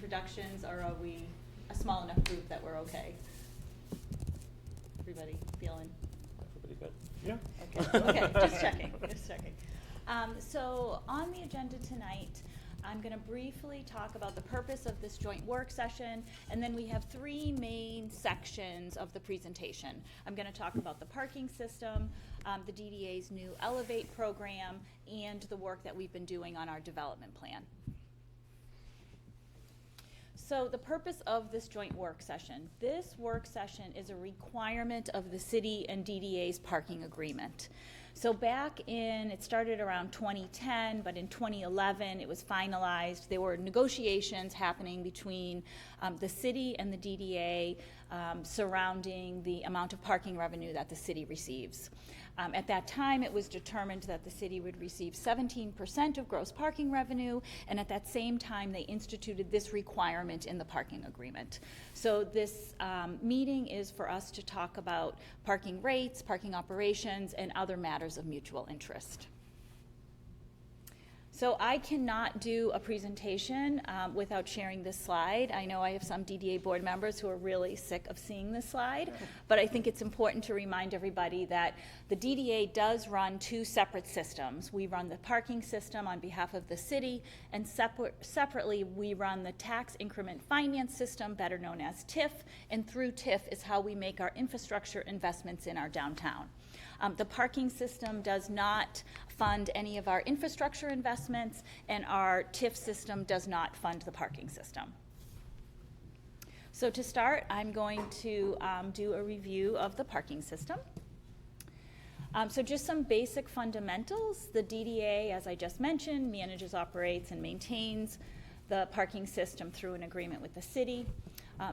introductions, or are we a small enough group that we're okay? Everybody feeling? Everybody good? Yeah. Okay, just checking. So on the agenda tonight, I'm going to briefly talk about the purpose of this joint work session, and then we have three main sections of the presentation. I'm going to talk about the parking system, the DDA's new Elevate program, and the work that we've been doing on our development plan. So the purpose of this joint work session. This work session is a requirement of the city and DDA's parking agreement. So it started around 2010, but in 2011 it was finalized. There were negotiations happening between the city and the DDA surrounding the amount of parking revenue that the city receives. At that time, it was determined that the city would receive 17% of gross parking revenue, and at that same time, they instituted this requirement in the parking agreement. So this meeting is for us to talk about parking rates, parking operations, and other matters of mutual interest. So I cannot do a presentation without sharing this slide. I know I have some DDA board members who are really sick of seeing this slide, but I think it's important to remind everybody that the DDA does run two separate systems. We run the parking system on behalf of the city, and separately we run the tax increment finance system, better known as TIF, and through TIF is how we make our infrastructure investments in our downtown. The parking system does not fund any of our infrastructure investments, and our TIF system does not fund the parking system. So to start, I'm going to do a review of the parking system. So just some basic fundamentals. The DDA, as I just mentioned, manages, operates, and maintains the parking system through an agreement with the city.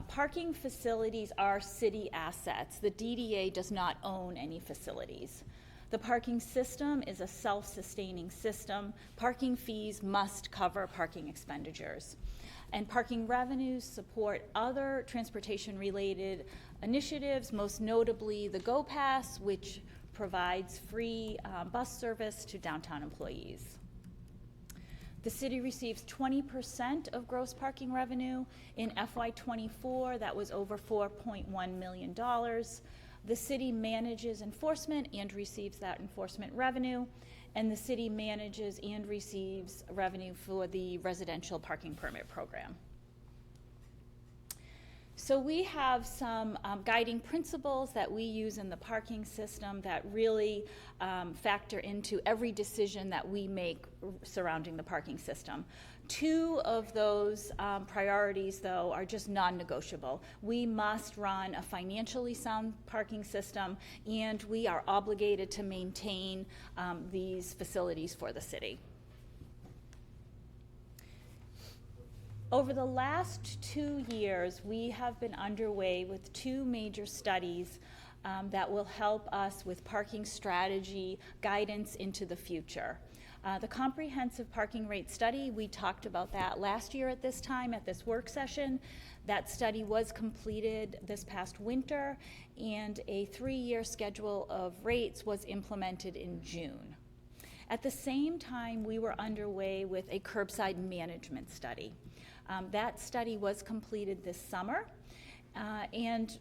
Parking facilities are city assets. The DDA does not own any facilities. The parking system is a self-sustaining system. Parking fees must cover parking expenditures. And parking revenues support other transportation-related initiatives, most notably the Go Pass, which provides free bus service to downtown employees. The city receives 20% of gross parking revenue. In FY24, that was over $4.1 million. The city manages enforcement and receives that enforcement revenue, and the city manages and receives revenue for the residential parking permit program. So we have some guiding principles that we use in the parking system that really factor into every decision that we make surrounding the parking system. Two of those priorities, though, are just non-negotiable. We must run a financially sound parking system, and we are obligated to maintain these facilities for the city. Over the last 2 years, we have been underway with two major studies that will help us with parking strategy guidance into the future. The comprehensive parking rate study, we talked about that last year at this time at this work session. That study was completed this past winter, and a 3-year schedule of rates was implemented in June. At the same time, we were underway with a curbside management study. That study was completed this summer, and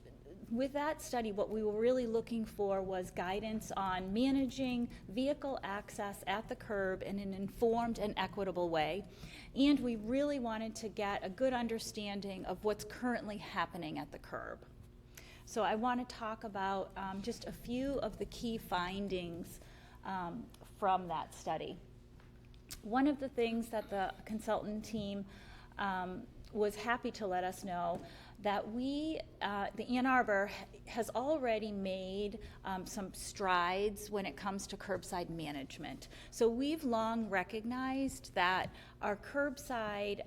with that study, what we were really looking for was guidance on managing vehicle access at the curb in an informed and equitable way, and we really wanted to get a good understanding of what's currently happening at the curb. So I want to talk about just a few of the key findings from that study. One of the things that the consultant team was happy to let us know that the Ann Arbor has already made some strides when it comes to curbside management. So we've long recognized that our curbside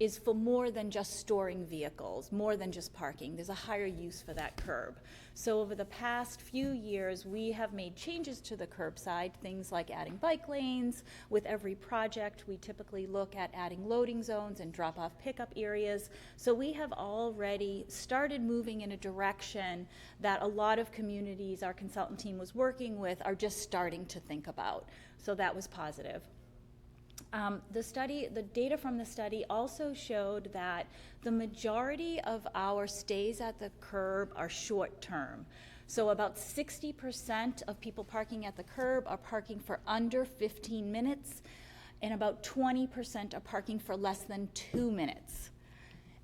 is for more than just storing vehicles, more than just parking. There's a higher use for that curb. So over the past few years, we have made changes to the curbside, things like adding bike lanes. With every project, we typically look at adding loading zones and drop-off pickup areas. So we have already started moving in a direction that a lot of communities our consultant team was working with are just starting to think about. So that was positive. The data from the study also showed that the majority of our stays at the curb are short-term. So about 60% of people parking at the curb are parking for under 15 minutes, and about 20% are parking for less than 2 minutes.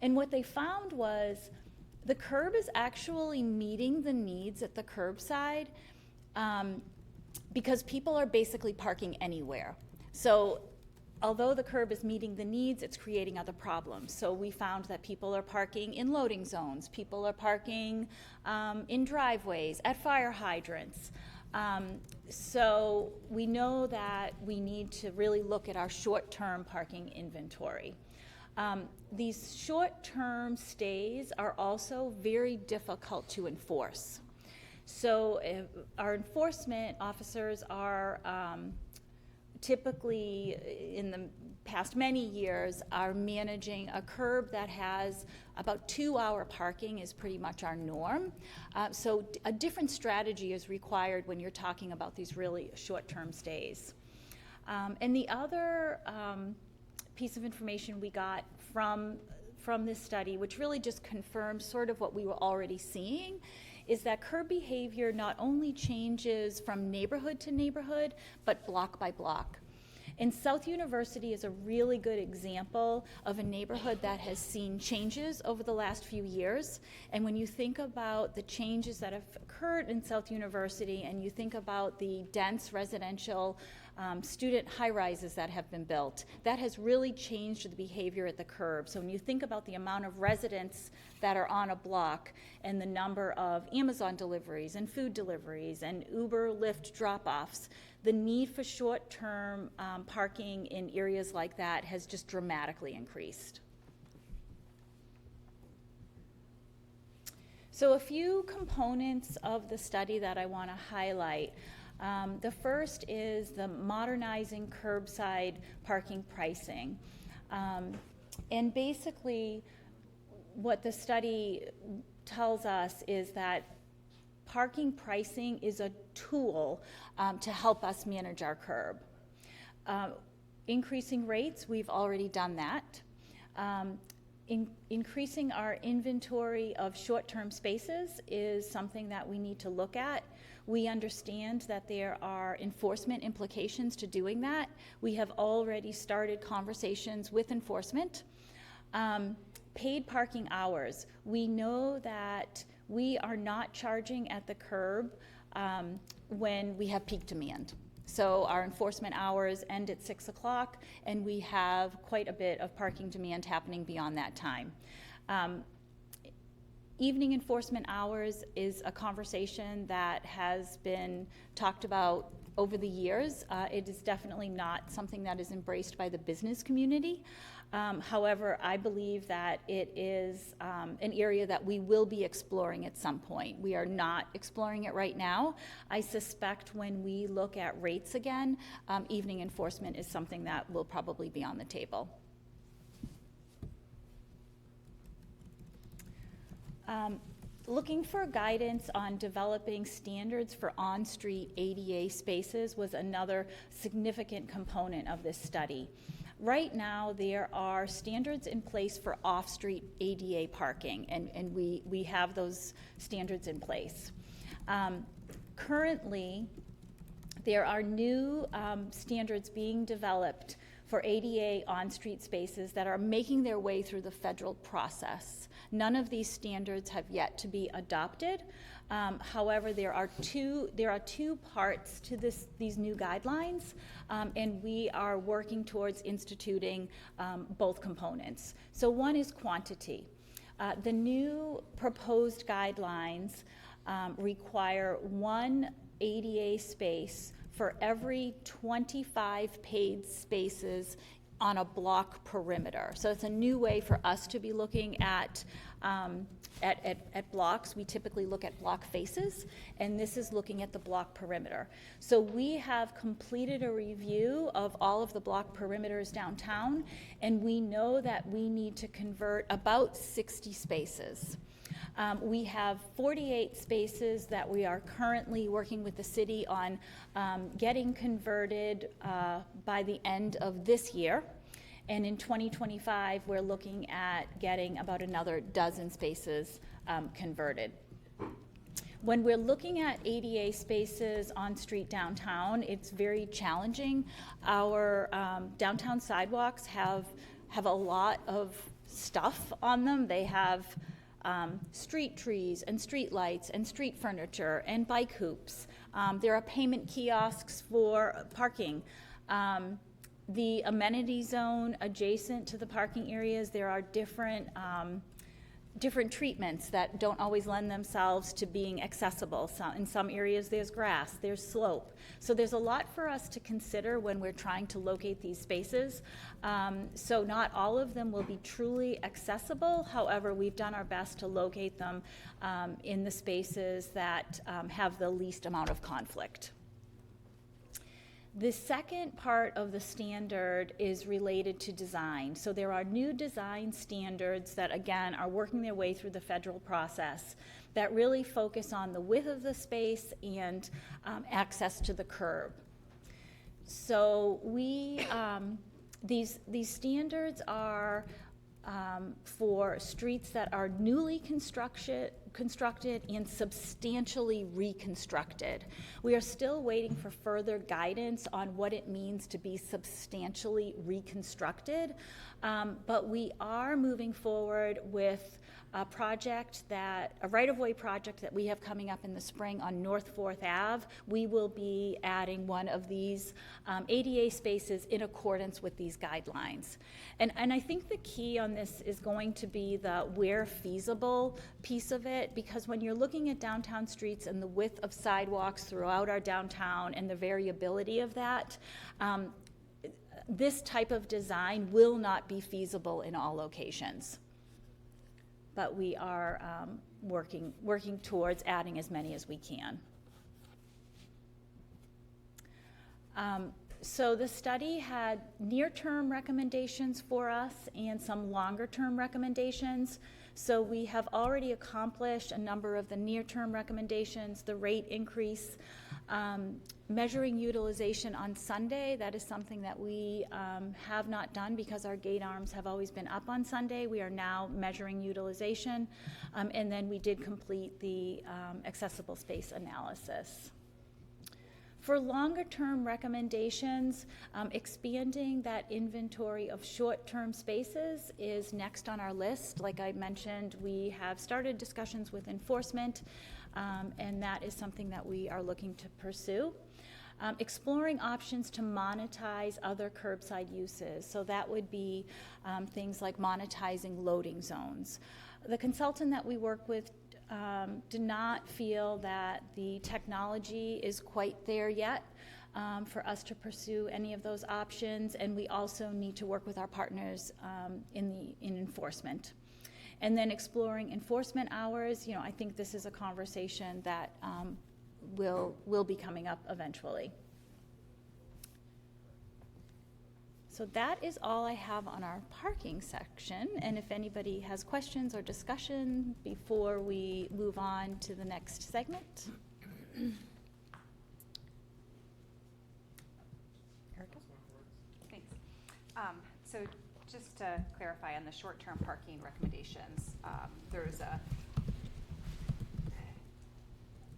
And what they found was the curb is actually meeting the needs at the curbside because people are basically parking anywhere. So although the curb is meeting the needs, it's creating other problems. So we found that people are parking in loading zones, people are parking in driveways, at fire hydrants. So we know that we need to really look at our short-term parking inventory. These short-term stays are also very difficult to enforce. So our enforcement officers are typically, in the past many years, are managing a curb that has about 2-hour parking is pretty much our norm. So a different strategy is required when you're talking about these really short-term stays. And the other piece of information we got from this study, which really just confirmed sort of what we were already seeing, is that curb behavior not only changes from neighborhood to neighborhood, but block by block. And South University is a really good example of a neighborhood that has seen changes over the last few years. And when you think about the changes that have occurred in South University, and you think about the dense residential student high-rises that have been built, that has really changed the behavior at the curb. So when you think about the amount of residents that are on a block and the number of Amazon deliveries and food deliveries and Uber, Lyft drop-offs, the need for short-term parking in areas like that has just dramatically increased. So a few components of the study that I want to highlight. The first is the modernizing curbside parking pricing. And basically, what the study tells us is that parking pricing is a tool to help us manage our curb. Increasing rates, we've already done that. Increasing our inventory of short-term spaces is something that we need to look at. We understand that there are enforcement implications to doing that. We have already started conversations with enforcement. Paid parking hours. We know that we are not charging at the curb when we have peak demand. So our enforcement hours end at 6 o'clock, and we have quite a bit of parking demand happening beyond that time. Evening enforcement hours is a conversation that has been talked about over the years. It is definitely not something that is embraced by the business community. However, I believe that it is an area that we will be exploring at some point. We are not exploring it right now. I suspect when we look at rates again, evening enforcement is something that will probably be on the table. Looking for guidance on developing standards for on-street ADA spaces was another significant component of this study. Right now, there are standards in place for off-street ADA parking, and we have those standards in place. Currently, there are new standards being developed for ADA on-street spaces that are making their way through the federal process. None of these standards have yet to be adopted. However, there are two parts to these new guidelines, and we are working towards instituting both components. So one is quantity. The new proposed guidelines require one ADA space for every 25 paid spaces on a block perimeter. So it's a new way for us to be looking at blocks. We typically look at block faces, and this is looking at the block perimeter. So we have completed a review of all of the block perimeters downtown, and we know that we need to convert about 60 spaces. We have 48 spaces that we are currently working with the city on getting converted by the end of this year. And in 2025, we're looking at getting about another dozen spaces converted. When we're looking at ADA spaces on street downtown, it's very challenging. Our downtown sidewalks have a lot of stuff on them. They have street trees and street lights and street furniture and bike hoops. There are payment kiosks for parking. The amenity zone adjacent to the parking areas, there are different treatments that don't always lend themselves to being accessible. So in some areas there's grass, there's slope. So there's a lot for us to consider when we're trying to locate these spaces. So not all of them will be truly accessible. However, we've done our best to locate them in the spaces that have the least amount of conflict. The second part of the standard is related to design. So there are new design standards that, again, are working their way through the federal process that really focus on the width of the space and access to the curb. So these standards are for streets that are newly constructed and substantially reconstructed. We are still waiting for further guidance on what it means to be substantially reconstructed, but we are moving forward with a right-of-way project that we have coming up in the spring on North 4th Ave. We will be adding one of these ADA spaces in accordance with these guidelines. And I think the key on this is going to be the where feasible piece of it, because when you're looking at downtown streets and the width of sidewalks throughout our downtown and the variability of that, this type of design will not be feasible in all locations. But we are working towards adding as many as we can. So the study had near-term recommendations for us and some longer-term recommendations. So we have already accomplished a number of the near-term recommendations, the rate increase, measuring utilization on Sunday. That is something that we have not done because our gate arms have always been up on Sunday. We are now measuring utilization. And then we did complete the accessible space analysis. For longer-term recommendations, expanding that inventory of short-term spaces is next on our list. Like I mentioned, we have started discussions with enforcement, and that is something that we are looking to pursue. Exploring options to monetize other curbside uses. So that would be things like monetizing loading zones. The consultant that we work with did not feel that the technology is quite there yet for us to pursue any of those options, and we also need to work with our partners in enforcement. And then exploring enforcement hours, I think this is a conversation that will be coming up eventually. So that is all I have on our parking section, and if anybody has questions or discussion before we move on to the next segment. Erica? Thanks. So just to clarify on the short-term parking recommendations,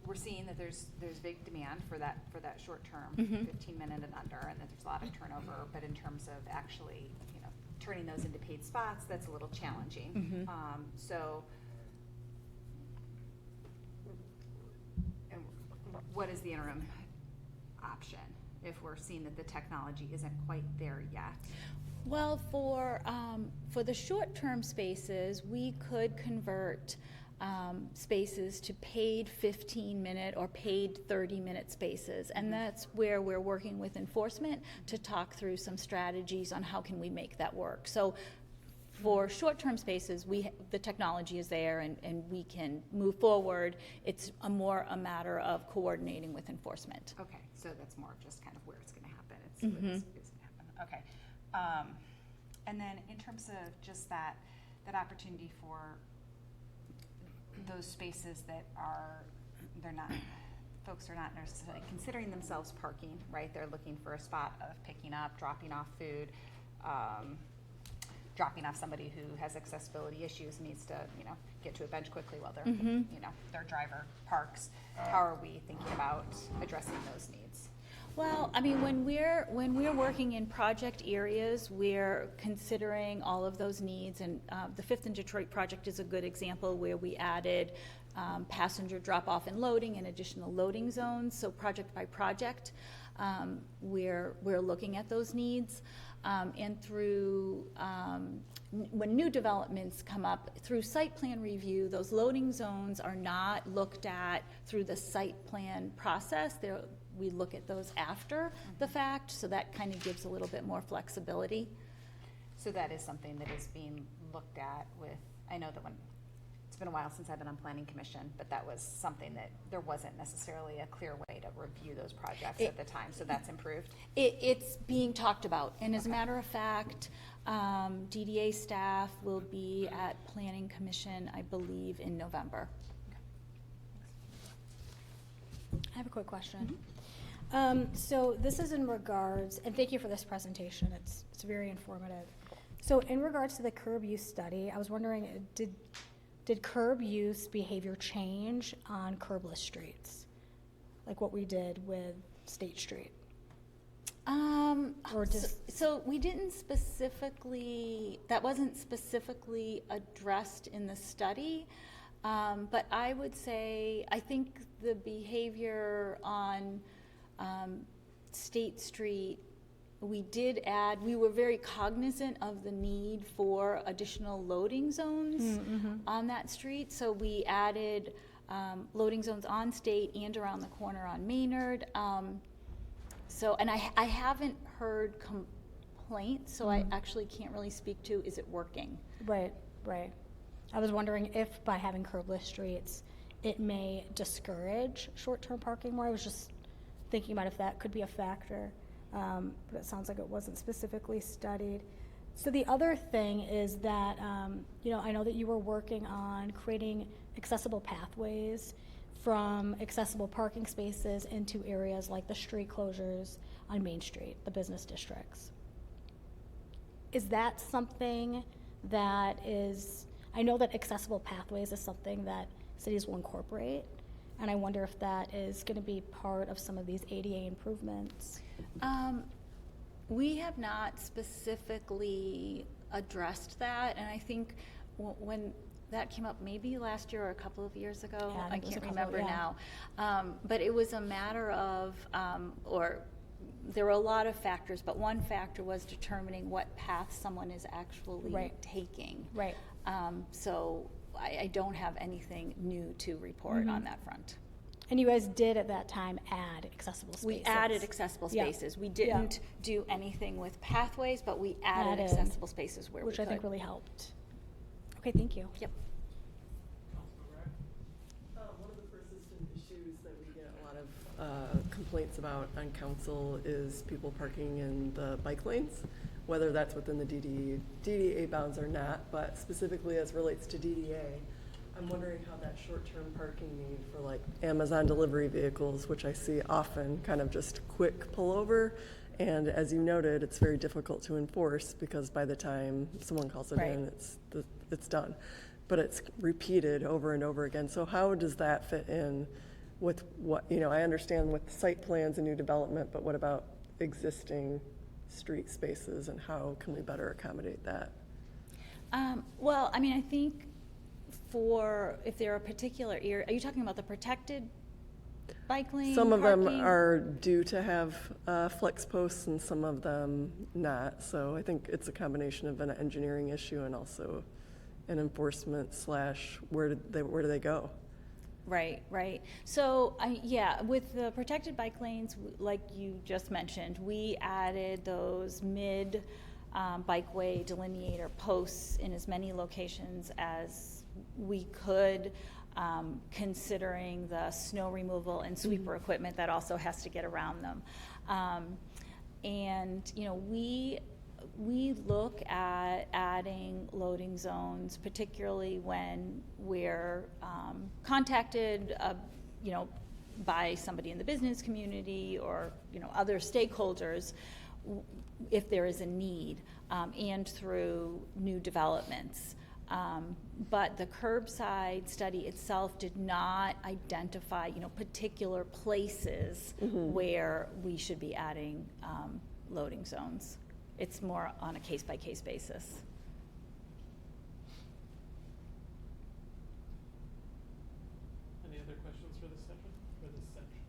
we're seeing that there's big demand for that short term, 15-minute and under, and that there's a lot of turnover. But in terms of actually, turning those into paid spots, that's a little challenging. So, and what is the interim option if we're seeing that the technology isn't quite there yet? Well, for the short-term spaces, we could convert spaces to paid 15-minute or paid 30-minute spaces. And that's where we're working with enforcement to talk through some strategies on how can we make that work. So for short-term spaces, the technology is there and we can move forward. It's a matter of coordinating with enforcement. Okay, so that's more of just kind of where it's gonna happen. It's Mhm. where it's gonna happen. Okay. And then in terms of just that opportunity for those spaces that folks are not necessarily considering themselves parking, right? They're looking for a spot of picking up, dropping off food, dropping off somebody who has accessibility issues, needs to, get to a bench quickly while their driver parks. How are we thinking about addressing those needs? Well, I mean, when we're working in project areas, we're considering all of those needs, and the Fifth and Detroit project is a good example where we added passenger drop-off and loading and additional loading zones. So project by project, we're looking at those needs, and through when new developments come up through site plan review, those loading zones are not looked at through the site plan process. We look at those after the fact, so that kind of gives a little bit more flexibility. So that is something that is being looked at I know that it's been a while since I've been on Planning Commission, but that was something that there wasn't necessarily a clear way to review those projects at the time, so that's improved? It's being talked about, and as a matter of fact, DDA staff will be at Planning Commission, I believe, in November. I have a quick question. So this is in regards, and thank you for this presentation, it's very informative. So in regards to the curb use study, I was wondering, did curb use behavior change on curbless streets? Like what we did with State Street? Or So we didn't that wasn't specifically addressed in the study, but I would say, I think the behavior on State Street, we were very cognizant of the need for additional loading zones on that street, so we added loading zones on State and around the corner on Maynard. And I haven't heard complaints, so I actually can't really speak to, is it working? Right. I was wondering if by having curbless streets, it may discourage short-term parking more. I was just thinking about if that could be a factor, but it sounds like it wasn't specifically studied. So the other thing is that, I know that you were working on creating accessible pathways from accessible parking spaces into areas like the street closures on Main Street, the business districts. Is that something that I know that accessible pathways is something that cities will incorporate, and I wonder if that is going to be part of some of these ADA improvements. We have not specifically addressed that, and I think when that came up maybe last year or a couple of years ago, Yeah, I can't remember now, but it was a matter of, there were a lot of factors, but one factor was determining what path someone is actually taking. Right. So I don't have anything new to report on that front. And you guys did at that time add accessible spaces. We added accessible spaces. We didn't do anything with pathways, but we added accessible spaces where we could. Which I think really helped. Okay, thank you. Yep. One of the persistent issues that we get a lot of complaints about on council is people parking in the bike lanes, whether that's within the DDA bounds or not, but specifically as relates to DDA, I'm wondering how that short-term parking need for like Amazon delivery vehicles, which I see often, kind of just quick pullover. And as you noted, it's very difficult to enforce because by the time someone calls it in, it's done. But it's repeated over and over again. So how does that fit in with what, I understand with site plans and new development, but what about existing street spaces and how can we better accommodate that? Well, I mean, I think if there are a particular area, are you talking about the protected bike lane Some of them parking? are due to have flex posts and some of them not. So I think it's a combination of an engineering issue and also, and enforcement / where do they go? Right, right. So, yeah, with the protected bike lanes, like you just mentioned, we added those mid bikeway delineator posts in as many locations as we could, considering the snow removal and sweeper equipment that also has to get around them. And, you know, we look at adding loading zones, particularly when we're contacted, you know, by somebody in the business community or, you know, other stakeholders, if there is a need, and through new developments. But the curbside study itself did not identify, you know, particular places where we should be adding loading zones. It's more on a case-by-case basis. Any other questions for this section, for this section?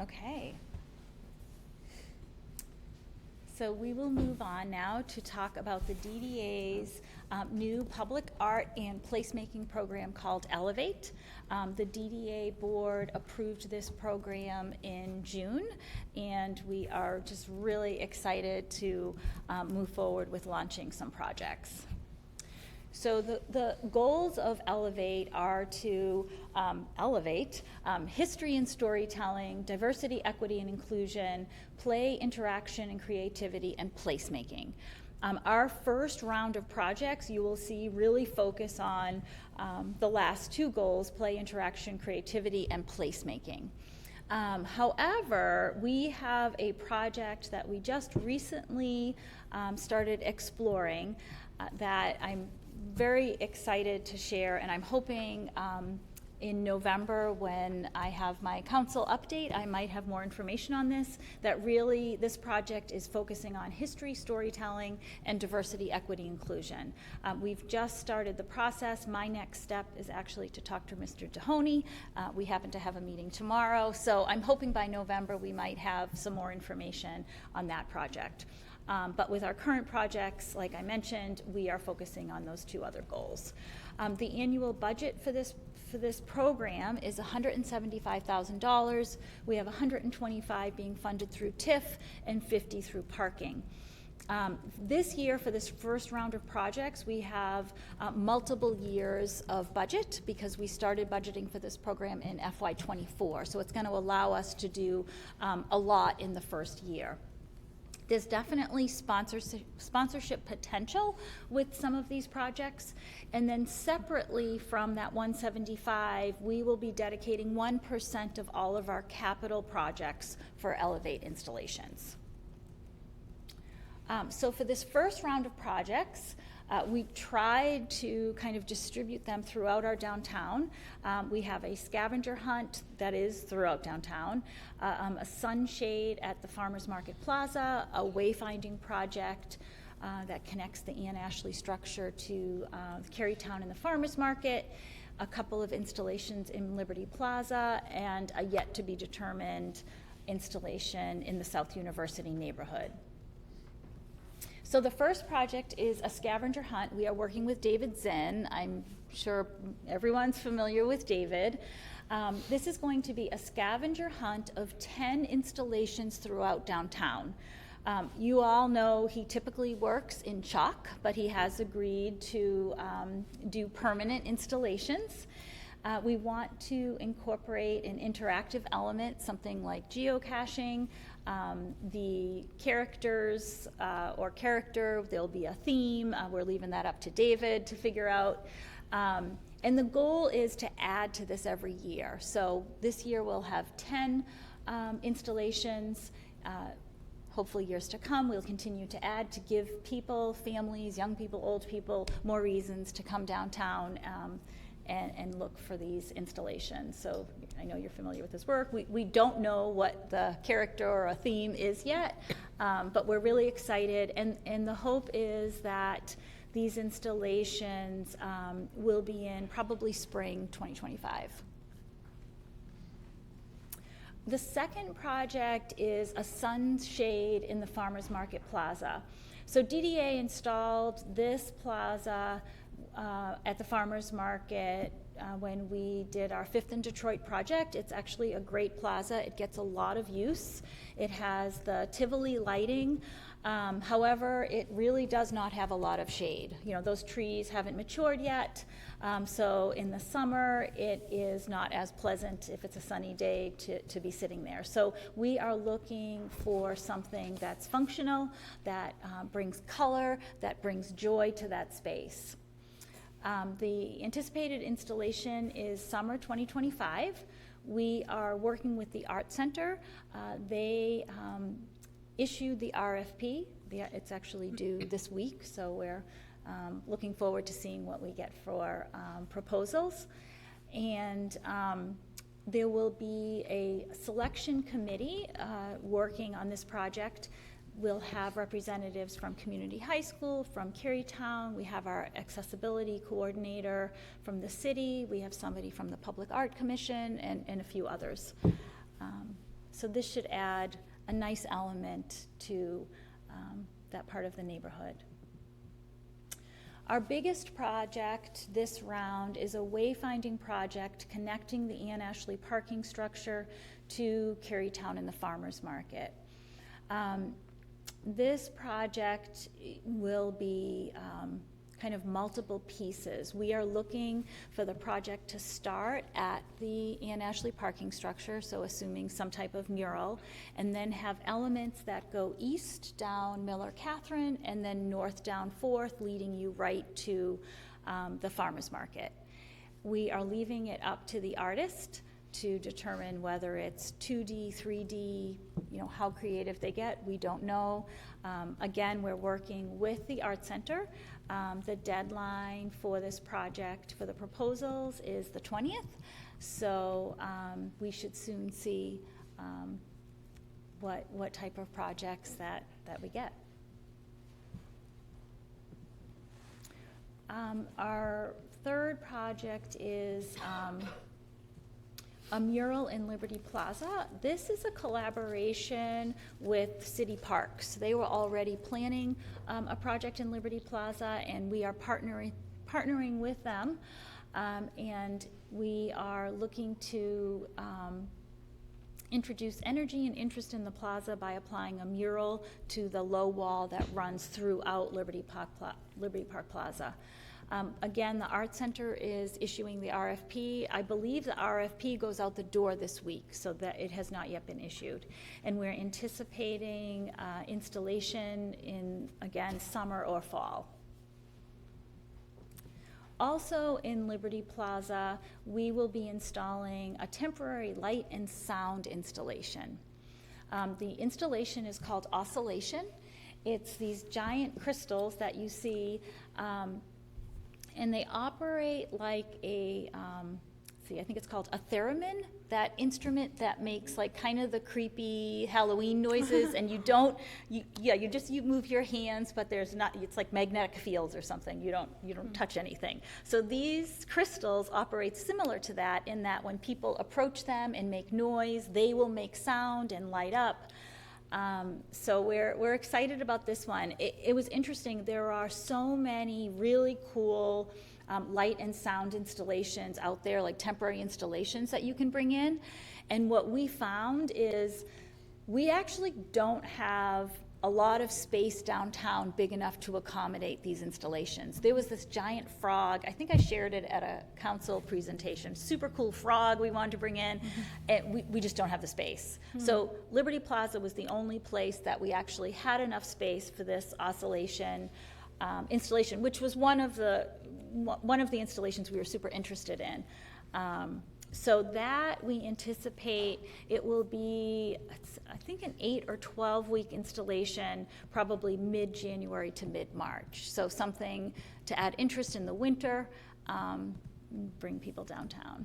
Okay. So we will move on now to talk about the DDA's new public art and placemaking program called Elevate. The DDA board approved this program in June, and we are just really excited to move forward with launching some projects. So the goals of Elevate are to elevate history and storytelling, diversity, equity, and inclusion, play, interaction, and creativity, and placemaking. Our first round of projects, you will see, really focus on the last two goals, play, interaction, creativity, and placemaking. However, we have a project that we just recently started exploring that I'm very excited to share, and I'm hoping in November, when I have my council update, I might have more information on this, that really this project is focusing on history, storytelling, and diversity, equity, inclusion. We've just started the process. My next step is actually to talk to Mr. Dehoney. We happen to have a meeting tomorrow, so I'm hoping by November we might have some more information on that project. But with our current projects, like I mentioned, we are focusing on those two other goals. The annual budget for this program is $175,000. We have $125 being funded through TIF and $50 through parking. This year, for this first round of projects, we have multiple years of budget because we started budgeting for this program in FY24. So it's going to allow us to do a lot in the first year. There's definitely sponsorship potential with some of these projects. And then separately from that 175, we will be dedicating 1% of all of our capital projects for Elevate installations. So for this first round of projects, we've tried to kind of distribute them throughout our downtown. We have a scavenger hunt that is throughout downtown, a sunshade at the Farmers Market Plaza, a wayfinding project that connects the Ann Ashley structure to Carytown and the Farmers Market, a couple of installations in Liberty Plaza, and a yet-to-be-determined installation in the South University neighborhood. So the first project is a scavenger hunt. We are working with David Zinn. I'm sure everyone's familiar with David. This is going to be a scavenger hunt of 10 installations throughout downtown. You all know he typically works in chalk, but he has agreed to do permanent installations. We want to incorporate an interactive element, something like geocaching. The characters or character, there'll be a theme. We're leaving that up to David to figure out. And the goal is to add to this every year. So this year we'll have 10 installations. Hopefully years to come, we'll continue to add to give people, families, young people, old people, more reasons to come downtown and look for these installations. So I know you're familiar with his work. We don't know what the character or a theme is yet, but we're really excited. And the hope is that these installations will be in probably spring 2025. The second project is a sunshade in the Farmers Market Plaza. So DDA installed this plaza at the farmers market when we did our Fifth and Detroit project. It's actually a great plaza. It gets a lot of use. It has the Tivoli lighting. However, it really does not have a lot of shade. You know, those trees haven't matured yet. So in the summer, it is not as pleasant if it's a sunny day to be sitting there. So we are looking for something that's functional, that brings color, that brings joy to that space. The anticipated installation is summer 2025. We are working with the Art Center. They issued the RFP. It's actually due this week, so we're looking forward to seeing what we get for proposals. And there will be a selection committee working on this project. We'll have representatives from Community High School, from Carytown. We have our accessibility coordinator from the city. We have somebody from the Public Art Commission and a few others. So this should add a nice element to that part of the neighborhood. Our biggest project this round is a wayfinding project connecting the Ann Ashley parking structure to Carytown and the farmers market. This project will be kind of multiple pieces. We are looking for the project to start at the Ann Ashley parking structure, so assuming some type of mural, and then have elements that go east down Miller Catherine and then north down 4th, leading you right to the farmers market. We are leaving it up to the artist to determine whether it's 2D, 3D, you know, how creative they get, we don't know. Again, we're working with the Art Center. The deadline for this project for the proposals is the 20th, so we should soon see what type of projects that we get. Our third project is a mural in Liberty Plaza. This is a collaboration with City Parks. They were already planning a project in Liberty Plaza, and we are partnering with them, and we are looking to introduce energy and interest in the plaza by applying a mural to the low wall that runs throughout Liberty Park Plaza. Again, the Art Center is issuing the RFP. I believe the RFP goes out the door this week, so that it has not yet been issued. And we're anticipating installation in, again, summer or fall. Also in Liberty Plaza, we will be installing a temporary light and sound installation. The installation is called Oscillation. It's these giant crystals that you see, and they operate like a, I think it's called a theremin, that instrument that makes like kind of the creepy Halloween noises, and you move your hands, but there's not, it's like magnetic fields or something. You don't touch anything. So these crystals operate similar to that, in that when people approach them and make noise, they will make sound and light up. So we're excited about this one. It was interesting. There are so many really cool light and sound installations out there, like temporary installations that you can bring in. And what we found is we actually don't have a lot of space downtown big enough to accommodate these installations. There was this giant frog. I think I shared it at a council presentation. Super cool frog we wanted to bring in, and we just don't have the space. So Liberty Plaza was the only place that we actually had enough space for this oscillation installation, which was one of the installations we were super interested in. So that we anticipate it will be, I think, an 8 or 12 week installation, probably mid-January to mid-March. So something to add interest in the winter, bring people downtown.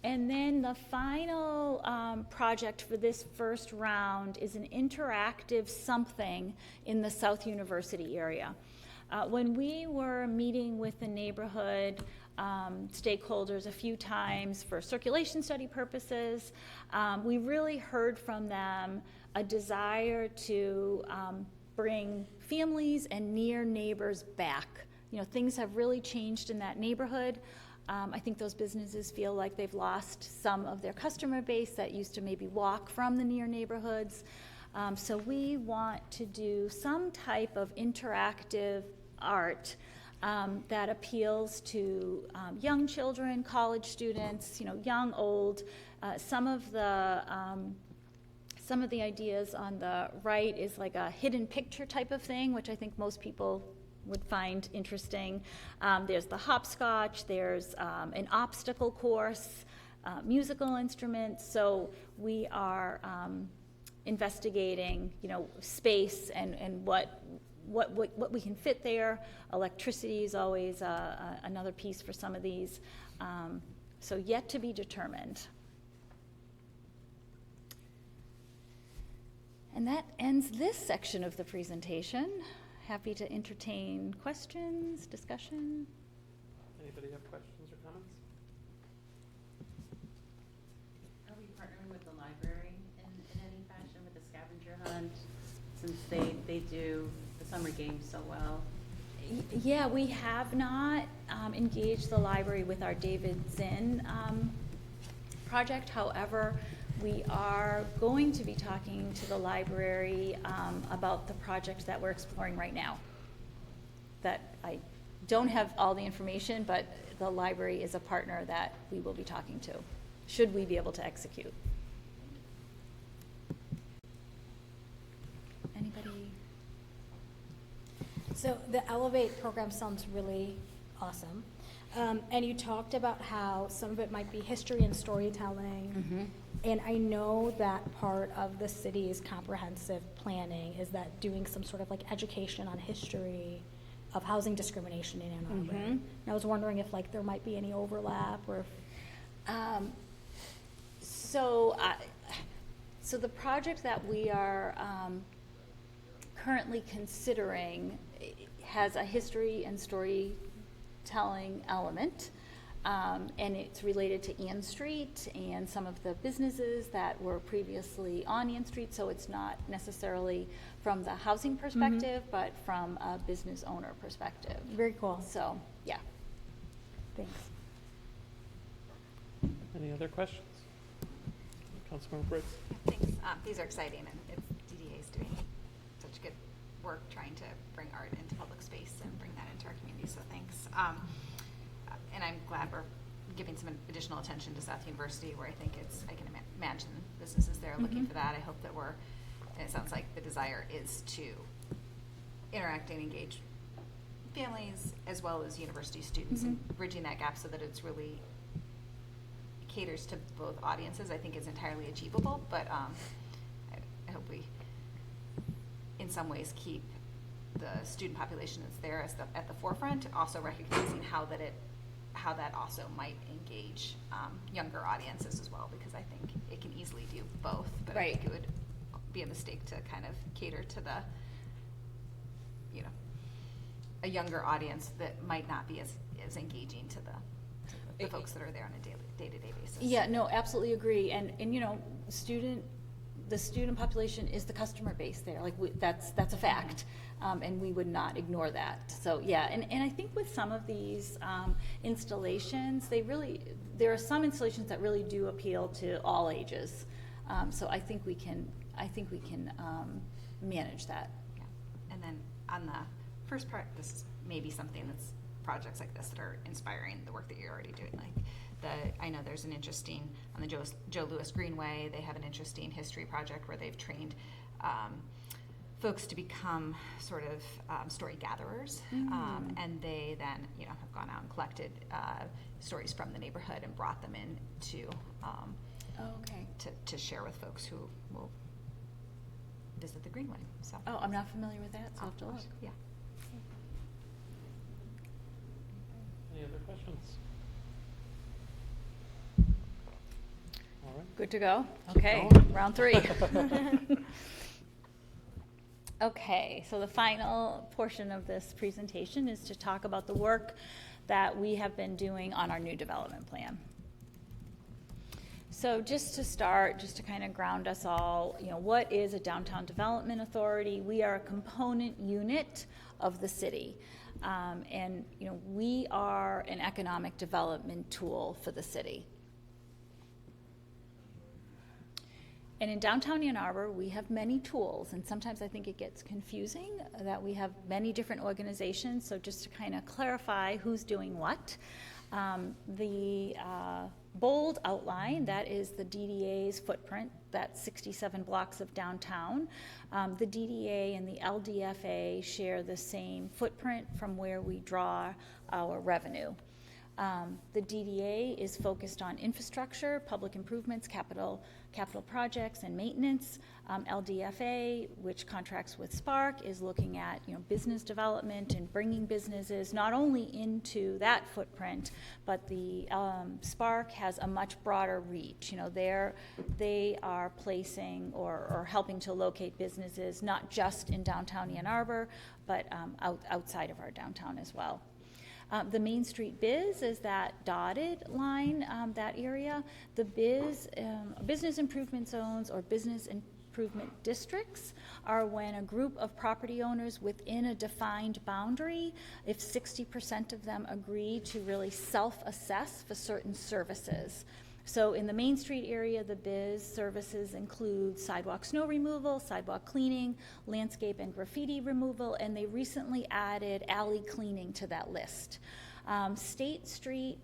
And then the final project for this first round is an interactive something in the South University area. When we were meeting with the neighborhood stakeholders a few times for circulation study purposes, we really heard from them a desire to bring families and near neighbors back. You know, things have really changed in that neighborhood. I think those businesses feel like they've lost some of their customer base that used to maybe walk from the near neighborhoods. So we want to do some type of interactive art that appeals to young children, college students, you know, young, old. Some of the ideas on the right is like a hidden picture type of thing, which I think most people would find interesting. There's the hopscotch, there's an obstacle course, musical instruments. So we are investigating, you know, space and what we can fit there. Electricity is always another piece for some of these. So yet to be determined. And that ends this section of the presentation. Happy to entertain questions, discussion. Anybody have questions or comments? Are we partnering with the library in any fashion with the scavenger hunt, since they do the summer games so well? Yeah, we have not engaged the library with our David Zinn project. However, we are going to be talking to the library about the project that we're exploring right now. That I don't have all the information, but the library is a partner that we will be talking to, should we be able to execute. Anybody? So the Elevate program sounds really awesome. And you talked about how some of it might be history and storytelling. And I know that part of the city's comprehensive planning is that doing some sort of like education on history of housing discrimination in Ann Arbor. And I was wondering if like there might be any overlap or if So the project that we are currently considering has a history and storytelling element, and it's related to Ann Street and some of the businesses that were previously on Ann Street, so it's not necessarily from the housing perspective, but from a business owner perspective. very cool. So, yeah. Thanks. Any other questions? Councilmember Briggs? Thanks. These are exciting, and DDA is doing such good work trying to bring art into public space and bring that into our community, so thanks. And I'm glad we're giving some additional attention to South University, where I think I can imagine businesses there looking for that. I hope that and it sounds like the desire is to interact and engage families as well as university students and bridging that gap so that it's really caters to both audiences. I think is entirely achievable, but I hope we in some ways keep the student population that's there as at the forefront, also recognizing how that also might engage younger audiences as well, because I think it can easily do both, but I think it would be a mistake to kind of cater to a younger audience that might not be as engaging to the folks that are there on a day-to-day basis. Yeah, no, absolutely agree. And you know, the student population is the customer base there. Like that's a fact, and we would not ignore that. So yeah, and I think with some of these installations, there are some installations that really do appeal to all ages. So I think we can manage that. Yeah. And then on the first part, this is maybe something that's projects like this that are inspiring the work that you're already doing. I know there's an interesting, on the Joe Louis Greenway, they have an interesting history project where they've trained folks to become sort of story gatherers, and they then have gone out and collected stories from the neighborhood and brought them in to share with folks who will visit the Greenway. So I'm not familiar with that, so I'll have to look. Yeah. Any other questions? All right. Good to go? Keep Okay, going. round 3. Okay, so the final portion of this presentation is to talk about the work that we have been doing on our new development plan. So just to start, just to kind of ground us all, what is a downtown development authority? We are a component unit of the city. And we are an economic development tool for the city. And in downtown Ann Arbor, we have many tools, and sometimes I think it gets confusing that we have many different organizations. So just to kind of clarify who's doing what, the bold outline, that is the DDA's footprint, that's 67 blocks of downtown. The DDA and the LDFA share the same footprint from where we draw our revenue. The DDA is focused on infrastructure, public improvements, capital projects, and maintenance. LDFA, which contracts with Spark, is looking at business development and bringing businesses not only into that footprint, but the Spark has a much broader reach. They are placing or helping to locate businesses not just in downtown Ann Arbor, but outside of our downtown as well. The Main Street Biz is that dotted line, that area. The business improvement zones or business improvement districts are when a group of property owners within a defined boundary, if 60% of them agree to really self-assess for certain services. So in the Main Street area, the biz services include sidewalk snow removal, sidewalk cleaning, landscape and graffiti removal, and they recently added alley cleaning to that list. The State Street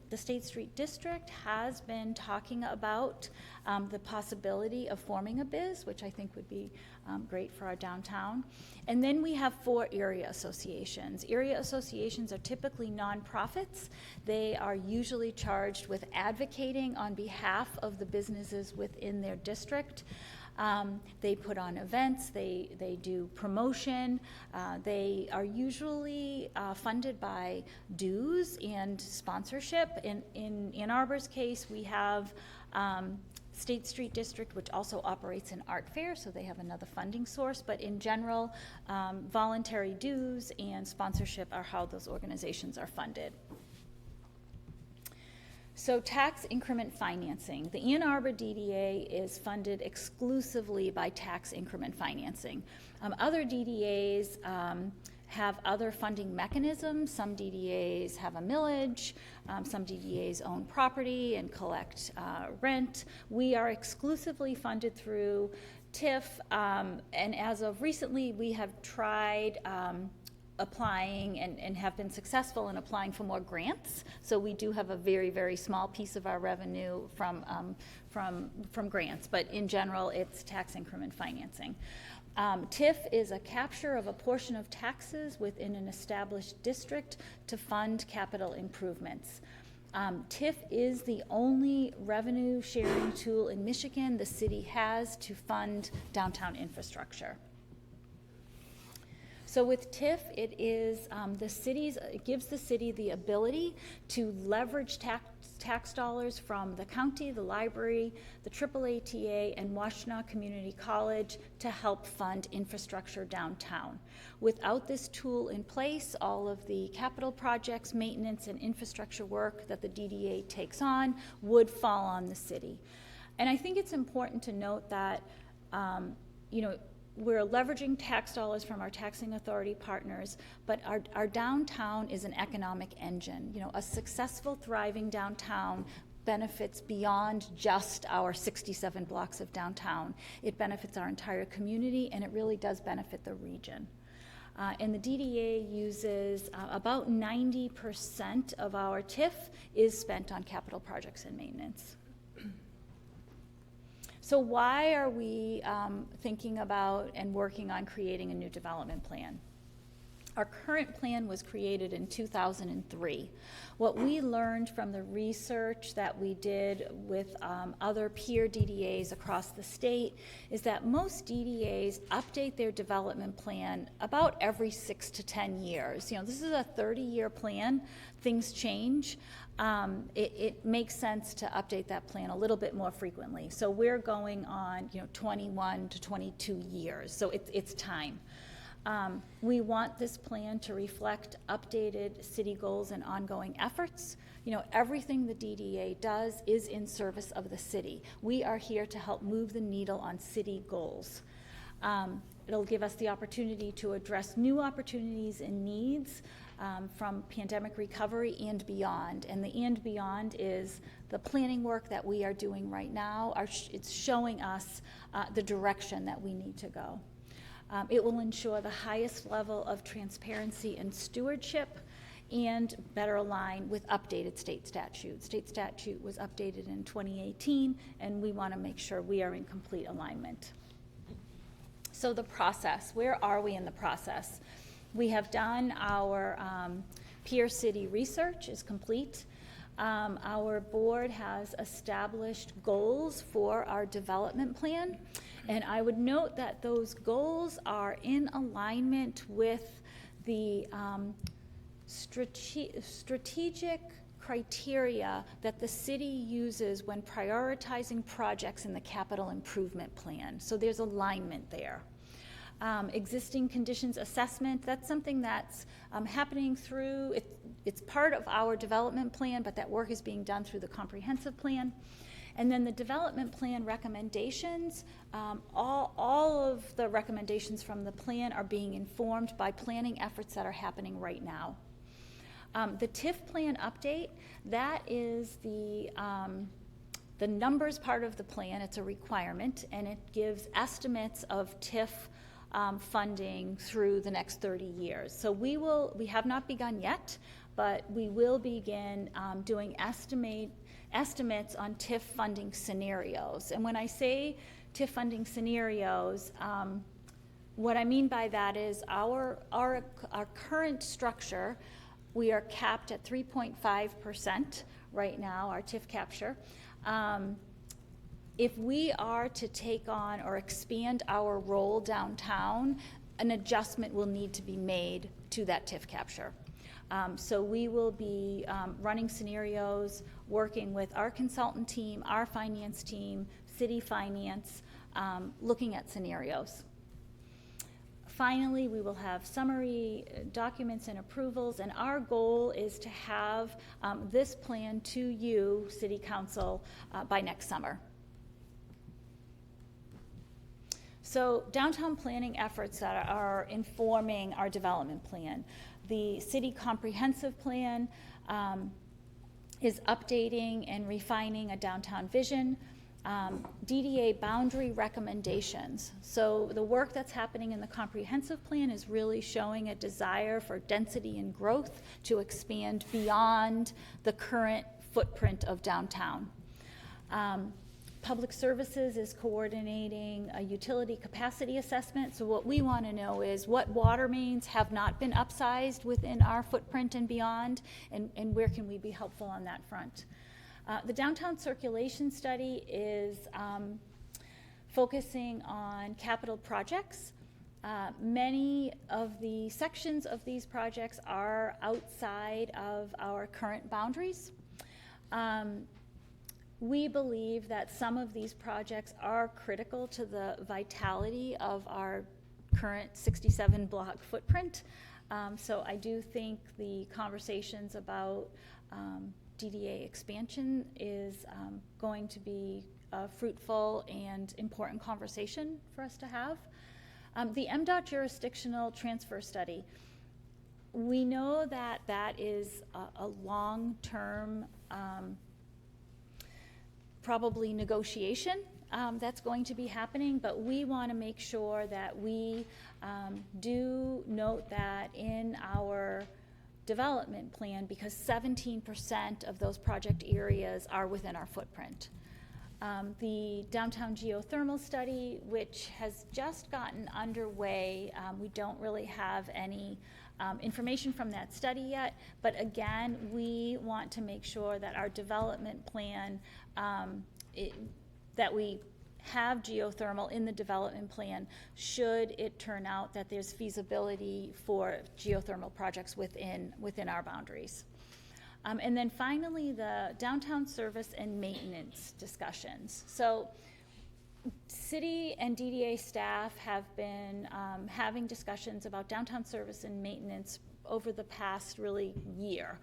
District has been talking about the possibility of forming a biz, which I think would be great for our downtown. And then we have 4 area associations. Area associations are typically nonprofits. They are usually charged with advocating on behalf of the businesses within their district. They put on events, they do promotion, they are usually funded by dues and sponsorship. In Ann Arbor's case, we have State Street District, which also operates an art fair, so they have another funding source, but in general, voluntary dues and sponsorship are how those organizations are funded. So tax increment financing. The Ann Arbor DDA is funded exclusively by tax increment financing. Other DDAs have other funding mechanisms. Some DDAs have a millage. Some DDAs own property and collect rent. We are exclusively funded through TIF, and as of recently, we have tried applying and have been successful in applying for more grants. So we do have a very, very small piece of our revenue from grants, but in general, it's tax increment financing. TIF is a capture of a portion of taxes within an established district to fund capital improvements. TIF is the only revenue sharing tool in Michigan the city has to fund downtown infrastructure. So with TIF, it gives the city the ability to leverage tax dollars from the county, the library, the AAATA, and Washtenaw Community College to help fund infrastructure downtown. Without this tool in place, all of the capital projects, maintenance, and infrastructure work that the DDA takes on would fall on the city. And I think it's important to note that, we're leveraging tax dollars from our taxing authority partners, but our downtown is an economic engine. A successful, thriving downtown benefits beyond just our 67 blocks of downtown. It benefits our entire community, and it really does benefit the region. And the DDA uses about 90% of our TIF is spent on capital projects and maintenance. So why are we thinking about and working on creating a new development plan? Our current plan was created in 2003. What we learned from the research that we did with other peer DDAs across the state is that most DDAs update their development plan about every 6 to 10 years. This is a 30-year plan. Things change. It makes sense to update that plan a little bit more frequently. So we're going on 21 to 22 years. So it's time. We want this plan to reflect updated city goals and ongoing efforts. You know, everything the DDA does is in service of the city. We are here to help move the needle on city goals. It'll give us the opportunity to address new opportunities and needs from pandemic recovery and beyond. And the and beyond is the planning work that we are doing right now. It's showing us the direction that we need to go. It will ensure the highest level of transparency and stewardship and better align with updated state statute. State statute was updated in 2018, and we want to make sure we are in complete alignment. So the process, where are we in the process? We have done our peer city research is complete. Our board has established goals for our development plan, and I would note that those goals are in alignment with the strategic criteria that the city uses when prioritizing projects in the capital improvement plan. So there's alignment there. Existing conditions assessment, that's something that's happening through, it's part of our development plan, but that work is being done through the comprehensive plan. And then the development plan recommendations, all of the recommendations from the plan are being informed by planning efforts that are happening right now. The TIF plan update, that is the numbers part of the plan. It's a requirement, and it gives estimates of TIF funding through the next 30 years. So we have not begun yet, but we will begin doing estimates on TIF funding scenarios. And when I say TIF funding scenarios, what I mean by that is our current structure, we are capped at 3.5% right now, our TIF capture. If we are to take on or expand our role downtown, an adjustment will need to be made to that TIF capture. So we will be running scenarios, working with our consultant team, our finance team, city finance, looking at scenarios. Finally, we will have summary documents and approvals, and our goal is to have this plan to you, City Council, by next summer. So downtown planning efforts that are informing our development plan. The city comprehensive plan is updating and refining a downtown vision. DDA boundary recommendations. So the work that's happening in the comprehensive plan is really showing a desire for density and growth to expand beyond the current footprint of downtown. Public Services is coordinating a utility capacity assessment. So what we want to know is what water mains have not been upsized within our footprint and beyond, and where can we be helpful on that front. The downtown circulation study is focusing on capital projects. Many of the sections of these projects are outside of our current boundaries. We believe that some of these projects are critical to the vitality of our current 67 block footprint. So I do think the conversations about DDA expansion is going to be a fruitful and important conversation for us to have. The MDOT jurisdictional transfer study, we know that that is a long-term probably negotiation that's going to be happening, but we want to make sure that we do note that in our development plan, because 17% of those project areas are within our footprint. The downtown geothermal study, which has just gotten underway, we don't really have any information from that study yet, but again, we want to make sure that our development plan, that we have geothermal in the development plan should it turn out that there's feasibility for geothermal projects within our boundaries. And then finally, the downtown service and maintenance discussions. So City and DDA staff have been having discussions about downtown service and maintenance over the past really year.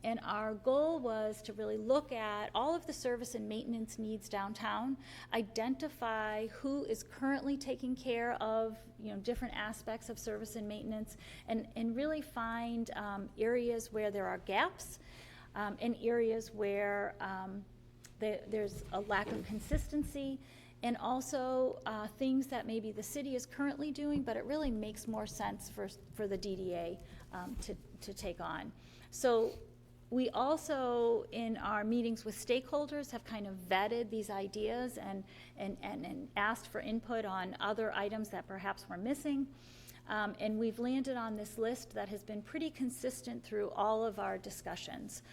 And our goal was to really look at all of the service and maintenance needs downtown, identify who is currently taking care of, different aspects of service and maintenance, and really find areas where there are gaps, and areas where there's a lack of consistency, and also things that maybe the city is currently doing, but it really makes more sense for the DDA to take on. So we also, in our meetings with stakeholders, have kind of vetted these ideas and asked for input on other items that perhaps were missing. And we've landed on this list that has been pretty consistent through all of our discussions.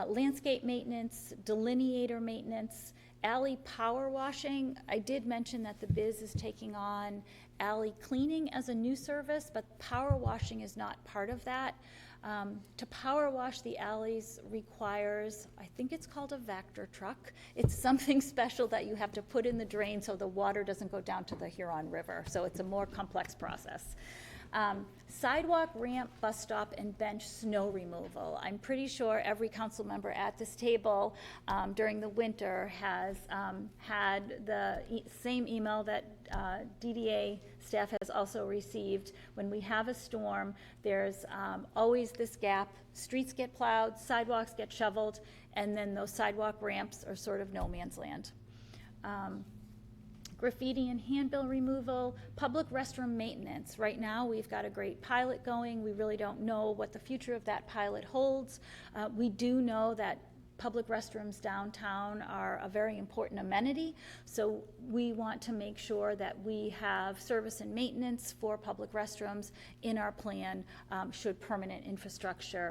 Landscape maintenance, delineator maintenance, alley power washing. I did mention that the Biz is taking on alley cleaning as a new service, but power washing is not part of that. To power wash the alleys requires, I think it's called a Vector truck. It's something special that you have to put in the drain so the water doesn't go down to the Huron River. So it's a more complex process. Sidewalk, ramp, bus stop, and bench snow removal. I'm pretty sure every council member at this table during the winter has had the same email that DDA staff has also received. When we have a storm, there's always this gap. Streets get plowed, sidewalks get shoveled, and then those sidewalk ramps are sort of no man's land. Graffiti and handbill removal, public restroom maintenance. Right now, we've got a great pilot going. We really don't know what the future of that pilot holds. We do know that public restrooms downtown are a very important amenity, so we want to make sure that we have service and maintenance for public restrooms in our plan should permanent infrastructure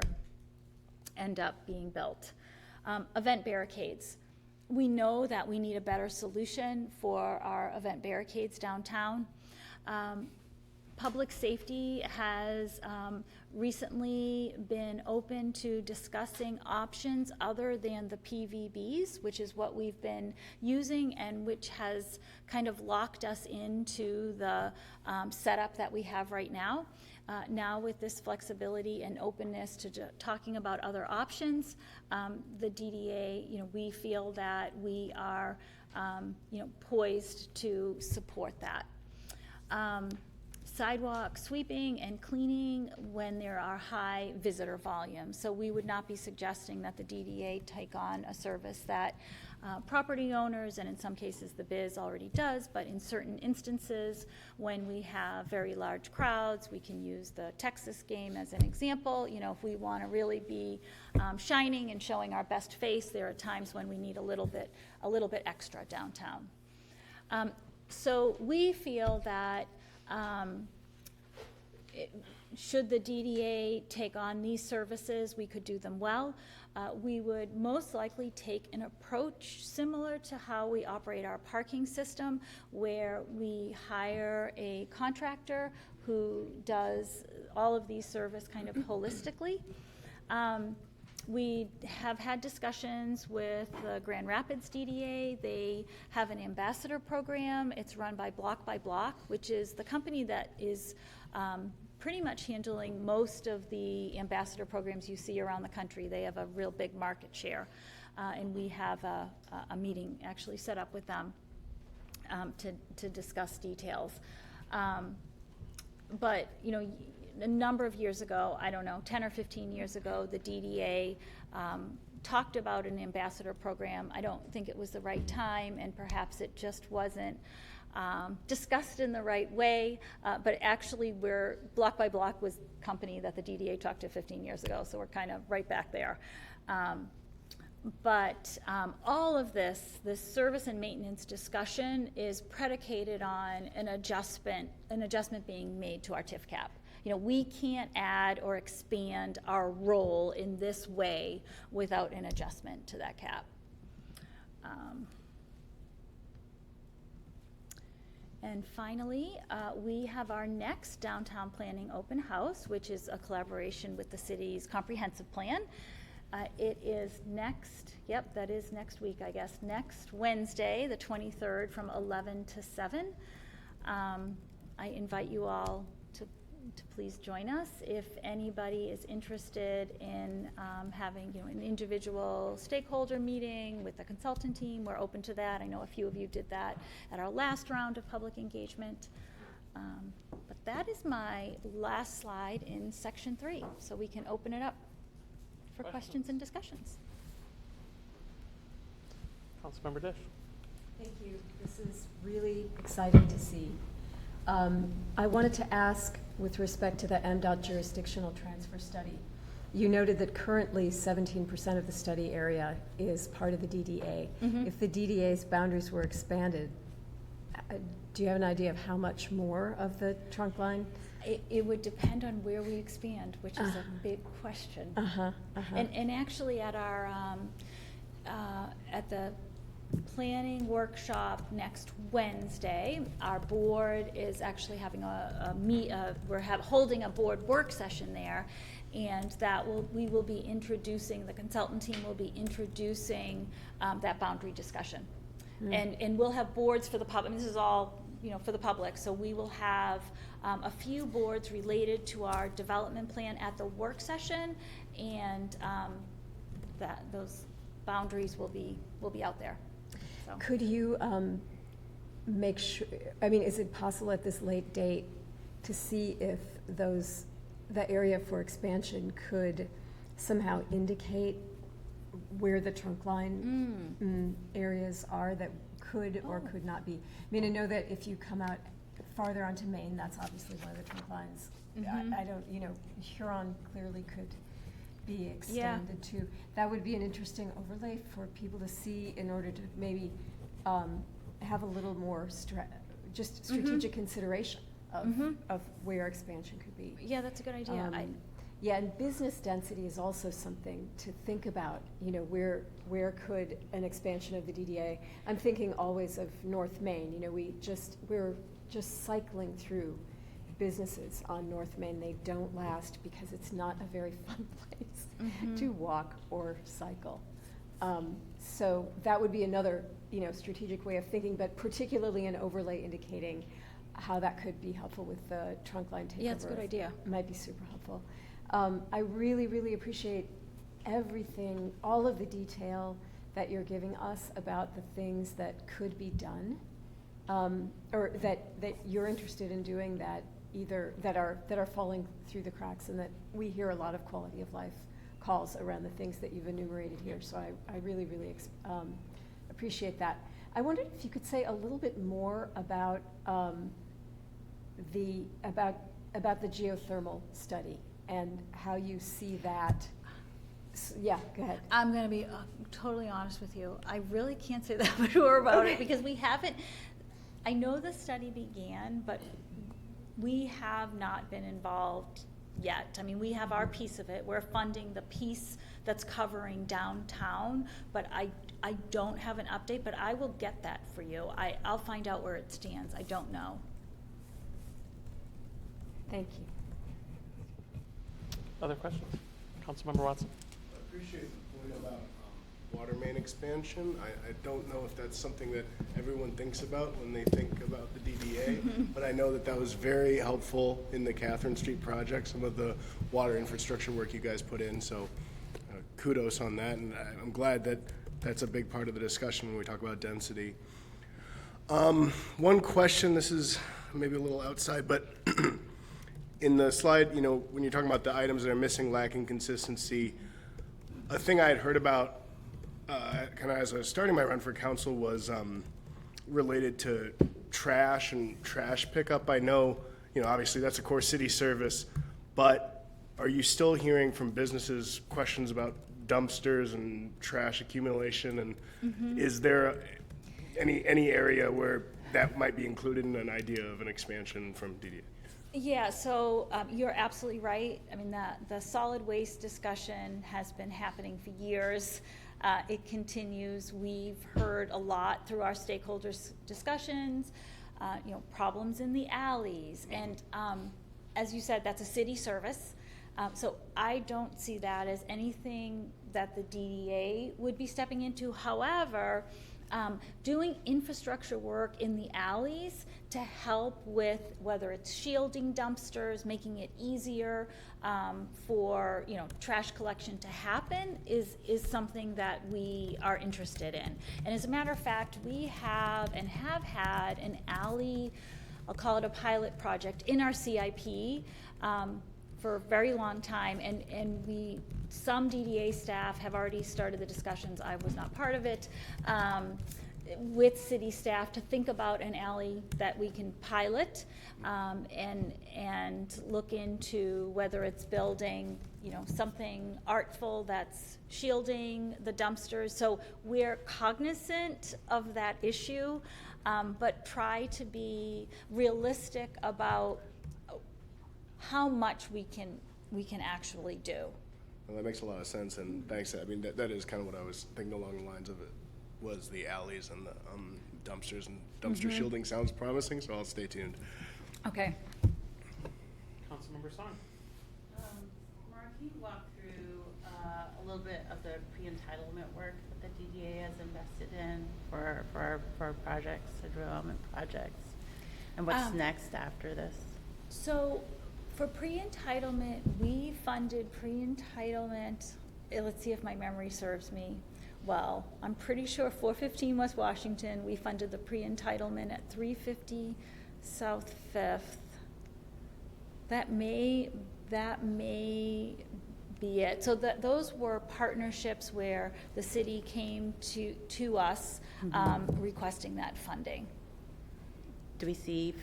end up being built. Event barricades. We know that we need a better solution for our event barricades downtown. Public safety has recently been open to discussing options other than the PVBs, which is what we've been using and which has kind of locked us into the setup that we have right now. Now with this flexibility and openness to talking about other options, the DDA, we feel that we are, poised to support that. Sidewalk sweeping and cleaning when there are high visitor volumes. So we would not be suggesting that the DDA take on a service that property owners, and in some cases the Biz already does, but in certain instances when we have very large crowds, we can use the Texas game as an example. If we want to really be shining and showing our best face, there are times when we need a little bit extra downtown. So we feel that should the DDA take on these services, we could do them well. We would most likely take an approach similar to how we operate our parking system, where we hire a contractor who does all of these services kind of holistically. We have had discussions with the Grand Rapids DDA. They have an ambassador program. It's run by Block, which is the company that is pretty much handling most of the ambassador programs you see around the country. They have a real big market share. And we have a meeting actually set up with them to discuss details. But, a number of years ago, 10 or 15 years ago, the DDA talked about an ambassador program. I don't think it was the right time, and perhaps it just wasn't discussed in the right way, but actually Block by Block was the company that the DDA talked to 15 years ago, so we're kind of right back there. But all of this service and maintenance discussion is predicated on an adjustment being made to our TIF cap. We can't add or expand our role in this way without an adjustment to that cap. And finally, we have our next downtown planning open house, which is a collaboration with the city's comprehensive plan. It is that is next week, I guess, next Wednesday, the 23rd, from 11 to 7. I invite you all to please join us. If anybody is interested in having an individual stakeholder meeting with the consultant team, we're open to that. I know a few of you did that at our last round of public engagement. But that is my last slide in section 3, so we can open it up for questions and discussions. Councilmember Dish. Thank you. This is really exciting to see. I wanted to ask, with respect to the MDOT jurisdictional transfer study, you noted that currently 17% of the study area is part of the DDA. Mhm. If the DDA's boundaries were expanded, do you have an idea of how much more of the trunk line? It would depend on where we expand, which is a big question. And actually at our, at the planning workshop next Wednesday, our board is actually having we're holding a board work session there, and we will be introducing, the consultant team will be introducing that boundary discussion. And we'll have boards for the public. I mean, this is all, for the public, so we will have a few boards related to our development plan at the work session, and those boundaries will be out there. So. Could you make sure, is it possible at this late date to see if the area for expansion could somehow indicate where the trunk line areas are that could or could not be? I know that if you come out farther onto Maine, that's obviously one of the trunk lines. I don't, Huron clearly could be extended to. That would be an interesting overlay for people to see in order to maybe have a little more strategic consideration of where expansion could be. Yeah, that's a good idea. And business density is also something to think about. Where could an expansion of the DDA? I'm thinking always of North Main. We're just cycling through businesses on North Main. They don't last because it's not a very fun place to walk or cycle. So that would be another, strategic way of thinking, but particularly an overlay indicating how that could be helpful with the trunk line takeover. Yeah, it's a good idea. Might be super helpful. I really, really appreciate everything, all of the detail that you're giving us about the things that could be done, or that you're interested in doing that are falling through the cracks, and that we hear a lot of quality of life calls around the things that you've enumerated here. So I really, really appreciate that. I wondered if you could say a little bit more about the geothermal study and how you see that. Yeah, go ahead. I'm going to be totally honest with you. I really can't say that much more about it because we haven't. I know the study began, but we have not been involved yet. We have our piece of it. We're funding the piece that's covering downtown, but I don't have an update, but I will get that for you. I'll find out where it stands. I don't know. Thank you. Other questions? Councilmember Watson. I appreciate the point about water main expansion. I don't know if that's something that everyone thinks about when they think about the DDA, but I know that was very helpful in the Catherine Street project, some of the water infrastructure work you guys put in, so kudos on that, and I'm glad that that's a big part of the discussion when we talk about density. One question, this is maybe a little outside, but in the slide, when you're talking about the items that are missing, lacking consistency, a thing I had heard about kind of as I was starting my run for council was related to trash and trash pickup. I know, obviously that's a core city service, but are you still hearing from businesses questions about dumpsters and trash accumulation? And is there any area where that might be included in an idea of an expansion from DDA? Yeah, so you're absolutely right. The solid waste discussion has been happening for years. It continues. We've heard a lot through our stakeholders' discussions, problems in the alleys. And as you said, that's a city service. So I don't see that as anything that the DDA would be stepping into. However, doing infrastructure work in the alleys to help with whether it's shielding dumpsters, making it easier for trash collection to happen is something that we are interested in. And as a matter of fact, we have and have had an alley, I'll call it a pilot project, in our CIP for a very long time, and some DDA staff have already started the discussions. I was not part of it, with city staff to think about an alley that we can pilot, and look into whether it's building, something artful that's shielding the dumpsters. So we're cognizant of that issue, but try to be realistic about how much we can actually do. Well, that makes a lot of sense, and thanks. I mean, that is kind of what I was thinking along the lines of it, was the alleys and the dumpsters, and dumpster shielding sounds promising, so I'll stay tuned. Okay. Councilmember Song. Mark, can you walk through a little bit of the pre-entitlement work that the DDA has invested in for our projects, the development projects, and what's next after this? So for pre-entitlement, we funded pre-entitlement, let's see if my memory serves me well. I'm pretty sure 415 West Washington, we funded the pre-entitlement at 350 South Fifth. That may be it. So those were partnerships where the city came to us requesting that funding. Do we see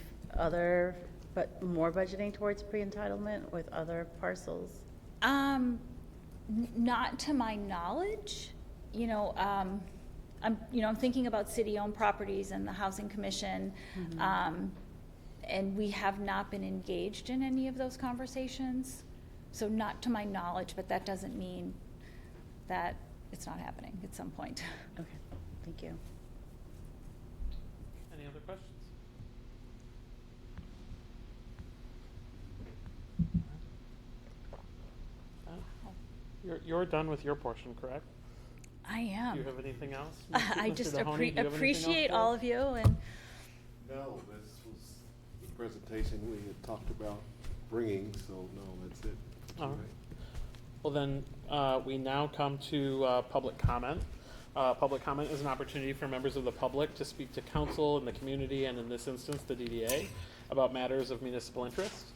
more budgeting towards pre-entitlement with other parcels? Not to my knowledge. I'm thinking about city-owned properties and the Housing Commission, and we have not been engaged in any of those conversations. So not to my knowledge, but that doesn't mean that it's not happening at some point. Okay, thank you. Any other questions? You're done with your portion, correct? I am. Do you have anything else? I Mr. just Mahoney, do you have anything else appreciate for all us? of you, and No, this was the presentation we had talked about bringing, so no, that's it. All right. Well, then, we now come to public comment. Public comment is an opportunity for members of the public to speak to council and the community, and in this instance, the DDA, about matters of municipal interest.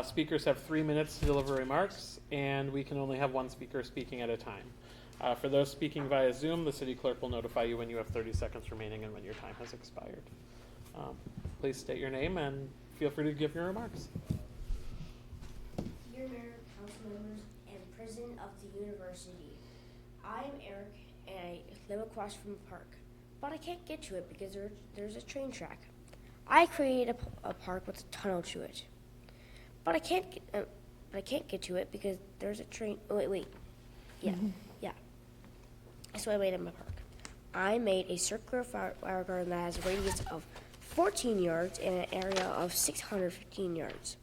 Speakers have 3 minutes to deliver remarks, and we can only have one speaker speaking at a time. For those speaking via Zoom, the city clerk will notify you when you have 30 seconds remaining and when your time has expired. Please state your name and feel free to give your remarks. Dear Mayor, council members, and president of the university, I am Eric and I live across from a park, but I can't get to it because there's a train track. I created a park with a tunnel to it, but I can't get to it because there's a train. Oh, wait, yeah. So I made it my park. I made a circular flower garden that has a radius of 14 yards and an area of 615 yards.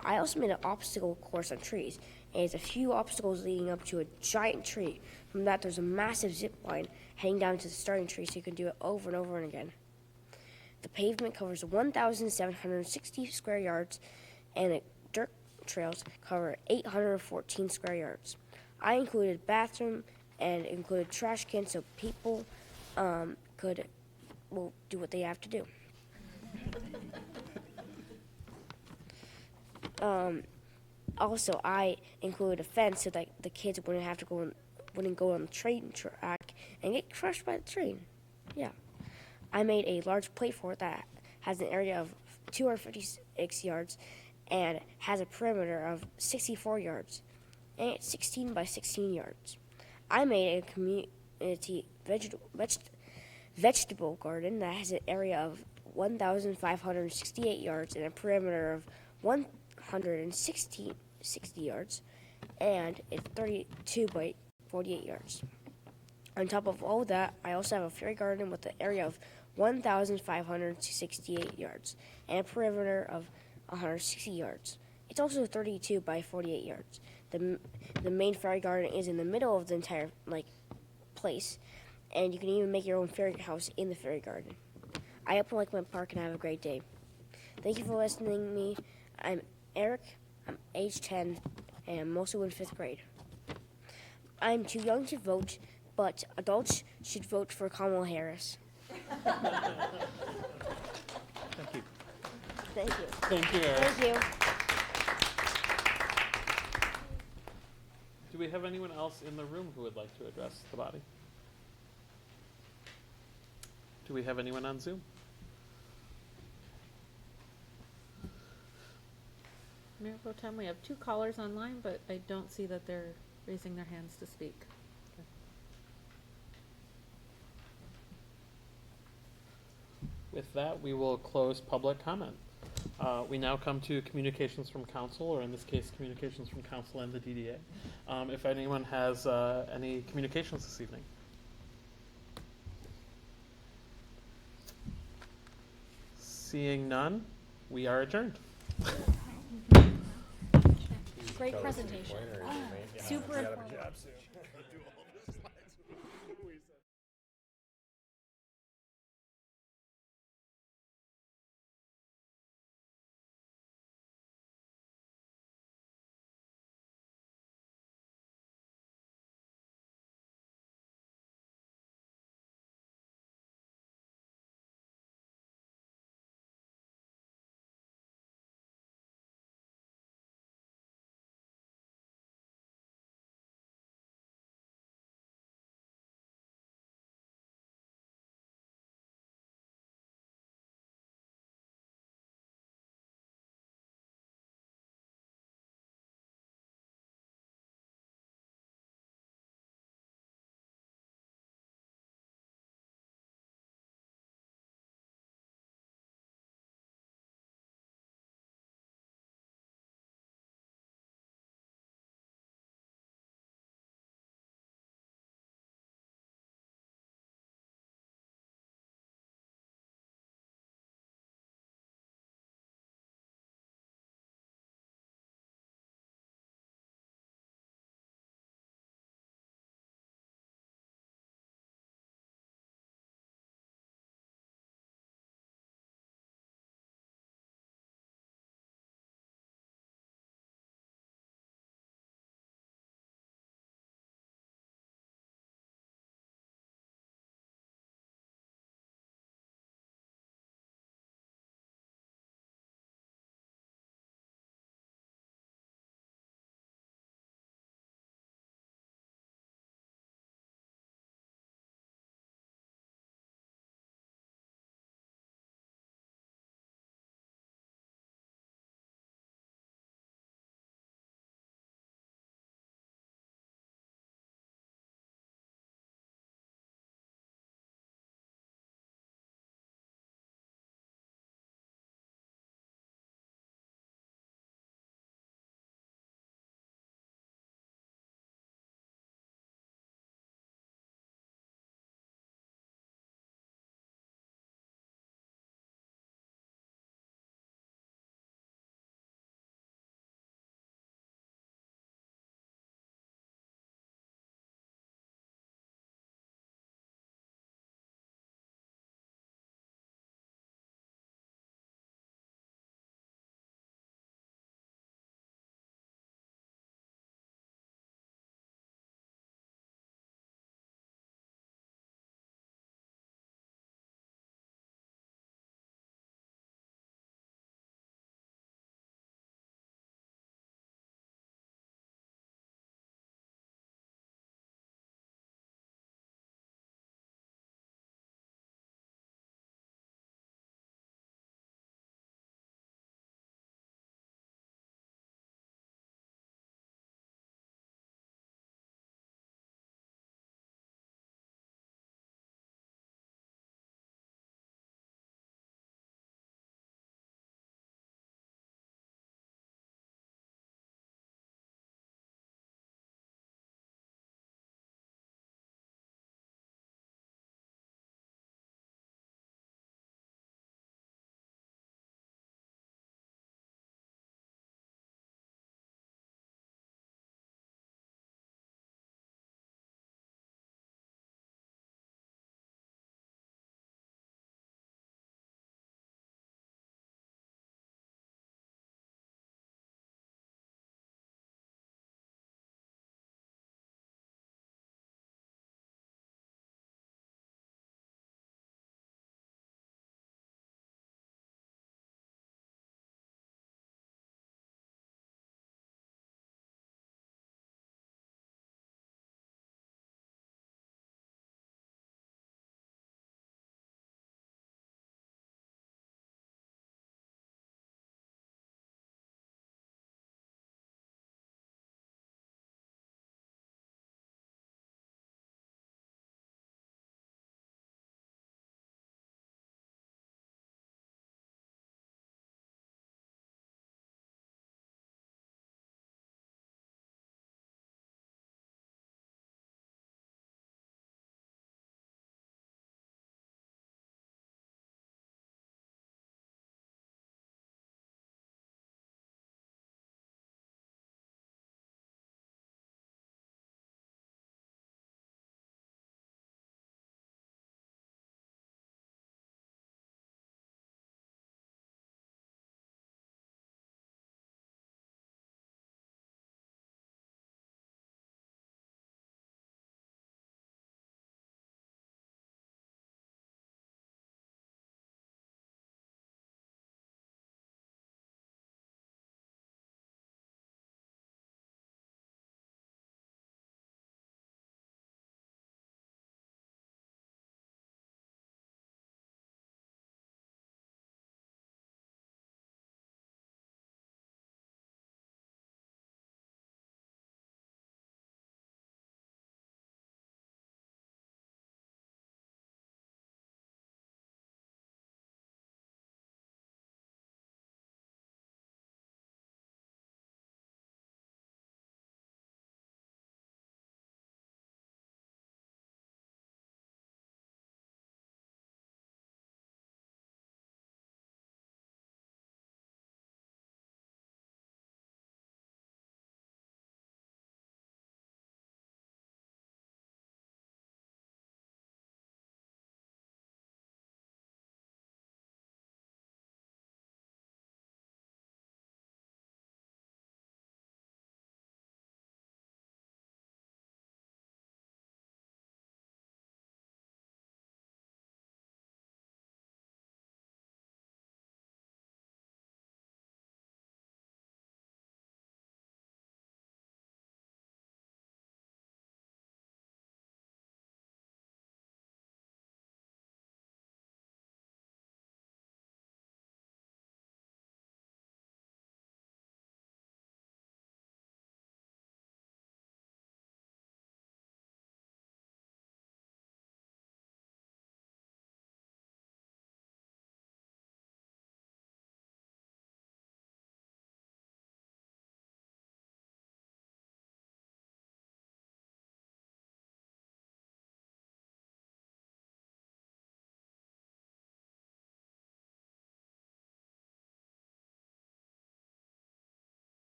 I also made an obstacle course on trees, and it's a few obstacles leading up to a giant tree. From that, there's a massive zip line heading down to the starting tree, so you can do it over and over and again. The pavement covers 1,760 square yards, and the dirt trails cover 814 square yards. I included bathroom and included trash cans so people could do what they have to do. Also, I included a fence so that the kids wouldn't go on the train track and get crushed by the train. Yeah. I made a large plate for it that has an area of 256 yards and has a perimeter of 64 yards, and it's 16 by 16 yards. I made a community vegetable garden that has an area of 1,568 yards and a perimeter of 160 yards, and it's 32 by 48 yards. On top of all that, I also have a fairy garden with an area of 1,568 yards and a perimeter of 160 yards. It's also 32 by 48 yards. the main fairy garden is in the middle of the entire place, and you can even make your own fairy house in the fairy garden. I hope you like my park and have a great day. Thank you for listening to me. I'm Eric. I'm age 10, and I'm also in 5th grade. I'm too young to vote, but adults should vote for Kamala Harris. Thank you. Thank you. Thank you, Eric. Thank you. Do we have anyone else in the room who would like to address the body? Do we have anyone on Zoom? Mayor Pro Tem, we have 2 callers online, but I don't see that they're raising their hands to speak. With that, we will close public comment. We now come to communications from council, or in this case, communications from council and the DDA. If anyone has any communications this evening. Seeing none, we are adjourned. Great presentation. Super informative.